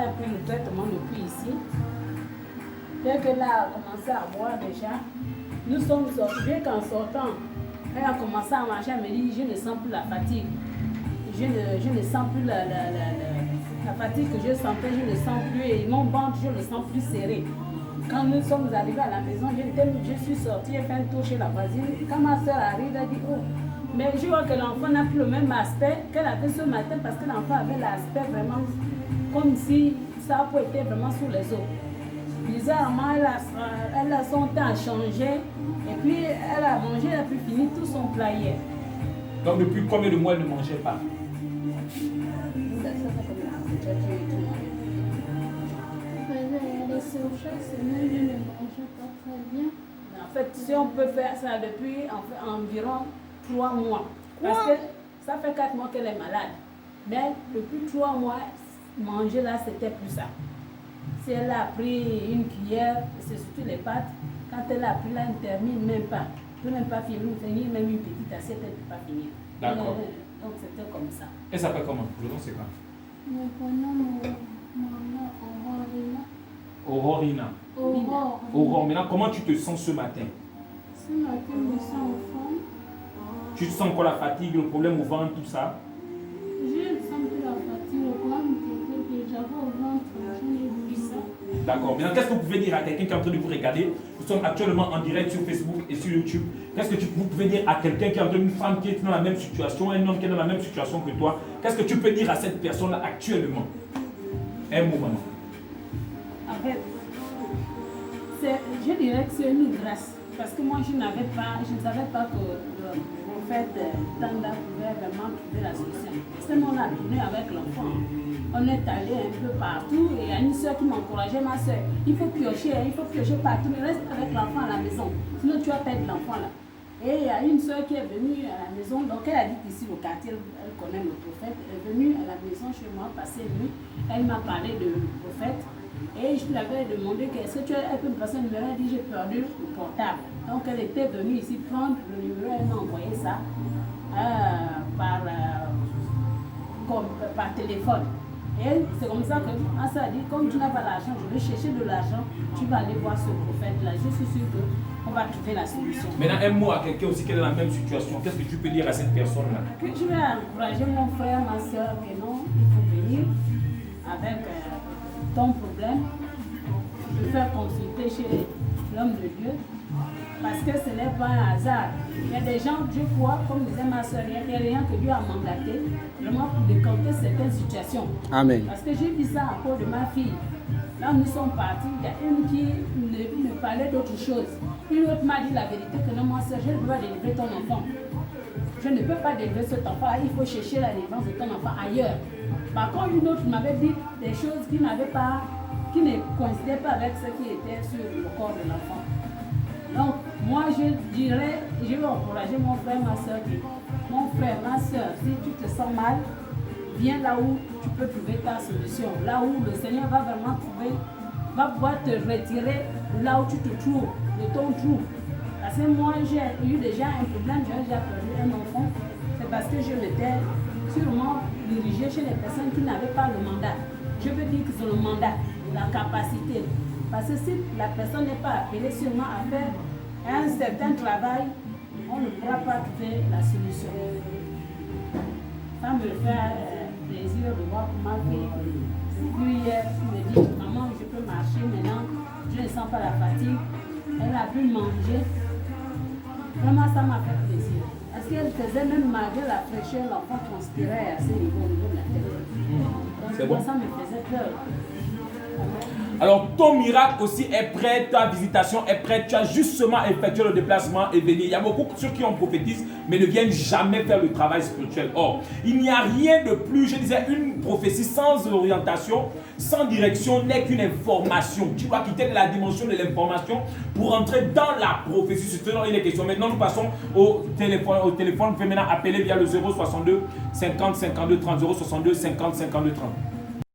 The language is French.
a pris le traitement depuis ici. Dès qu'elle a commencé à boire déjà, nous sommes sortis. Bien qu'en sortant, elle a commencé à marcher, elle me dit, je ne sens plus la fatigue. Je ne sens plus la fatigue que je sentais, je ne sens plus. Et mon ventre, je le sens plus serré. Quand nous sommes arrivés à la maison, je suis sortie, j'ai fait un tour chez la voisine. Quand ma soeur arrive, elle dit, oh, mais je vois que l'enfant n'a plus le même aspect qu'elle avait ce matin parce que l'enfant avait l'aspect vraiment comme si sa peau était vraiment sous les os. Bizarrement, elle a son teint changé et puis elle a mangé, elle a pu finir tout son plat hier. Donc depuis combien de mois elle ne mangeait pas? Chaque semaine, je ne mangeais pas très bien. En fait, si on peut faire ça depuis environ 3 mois. Parce que ça fait 4 mois qu'elle est malade. Mais depuis 3 mois, manger là, c'était plus ça. Si elle a pris une cuillère, c'est surtout les pâtes, quand elle a pris là, elle ne termine même pas. Elle ne peut même pas finir même une petite assiette, elle ne peut pas finir. D'accord. Donc c'était comme ça. Elle s'appelle comment? Le nom c'est quoi? Mon prénom, Aurorina. Aurore. Maintenant, comment tu te sens ce matin? Ce matin, je me sens en forme. Tu sens quoi, la fatigue, le problème au ventre, tout ça? Je ne sens plus la fatigue, le problème que j'avais au ventre, je n'ai plus ça. D'accord. Maintenant, qu'est-ce que vous pouvez dire à quelqu'un qui est en train de vous regarder? Nous sommes actuellement en direct sur Facebook et sur YouTube. Qu'est-ce que vous pouvez dire à quelqu'un qui est en train, une femme qui est dans la même situation, un homme qui est dans la même situation que toi? Qu'est-ce que tu peux dire à cette personne-là actuellement? Un mot, maman. En fait, je dirais que c'est une grâce. Parce que moi, je ne savais pas que le prophète Tanda pouvait vraiment trouver la solution. C'est moi, on a tourné avec l'enfant. On est allé un peu partout et il y a une soeur qui m'encourageait, ma soeur. Il faut piocher partout, mais reste avec l'enfant à la maison. Sinon, tu vas perdre l'enfant là. Et il y a une soeur qui est venue à la maison, donc elle habite ici au quartier, elle connaît le prophète. Elle est venue à la maison chez moi, passer une nuit. Elle m'a parlé de prophète. Et je lui avais demandé est-ce que tu peux me passer un numéro. Elle a dit j'ai perdu le portable. Donc elle était venue ici prendre le numéro, elle m'a envoyé ça par téléphone. Et c'est comme ça que ma soeur a dit comme tu n'as pas d'argent, je vais chercher de l'argent, tu vas aller voir ce prophète-là. Je suis sûre qu'on va trouver la solution. Maintenant, un mot à quelqu'un aussi qui est dans la même situation. Qu'est-ce que tu peux dire à cette personne-là? Que je vais encourager mon frère, ma soeur, que non, il faut venir avec ton problème, de faire consulter chez l'homme de Dieu, parce que ce n'est pas un hasard. Il y a des gens, Dieu croit, comme disait ma soeur, il y a rien que Dieu a mandaté, vraiment pour décanter certaines situations. Amen. Parce que j'ai vu ça à cause de ma fille. Là, nous sommes partis, il y a une qui me parlait d'autre chose. Une autre m'a dit la vérité que non, ma soeur, je ne peux pas délivrer ton enfant. Je ne peux pas délivrer cet enfant, il faut chercher la délivrance de ton enfant ailleurs. Par contre, une autre m'avait dit des choses qui ne coïncidaient pas avec ce qui était sur le corps de l'enfant. Donc, moi, je vais encourager mon frère, ma soeur, mon frère, ma soeur, si tu te sens mal, viens là où tu peux trouver ta solution, là où le Seigneur va vraiment va pouvoir te retirer de là où tu te trouves, de ton trou. Parce que moi, j'ai eu déjà un problème, j'ai déjà perdu un enfant, c'est parce que je m'étais sûrement dirigée chez les personnes qui n'avaient pas le mandat. Je veux dire que c'est le mandat, la capacité. Parce que si la personne n'est pas appelée sûrement à faire un certain travail, on ne pourra pas trouver la solution. Ça me fait plaisir de voir comment puis hier, elle me dit, maman, je peux marcher maintenant, je ne sens pas la fatigue. Elle a pu manger. Vraiment, ça m'a fait plaisir. Parce qu'elle faisait même malgré la fraîcheur, l'enfant transpirait à ce niveau, au niveau de la tête. Donc, Bon. ça me faisait peur. Alors, ton miracle aussi est prêt, ta visitation est prête. Tu as justement effectué le déplacement et venir. Il y a beaucoup de ceux qui ont prophétisé, mais ne viennent jamais faire le travail spirituel. Or, il n'y a rien de plus, je disais, une prophétie sans orientation, sans direction n'est qu'une information. Tu dois quitter la dimension de l'information pour entrer dans la prophétie. C'est ce dont il est question. Maintenant, nous passons au téléphone. Vous pouvez maintenant appeler via le 062 50 52 30, 062 50 52 30.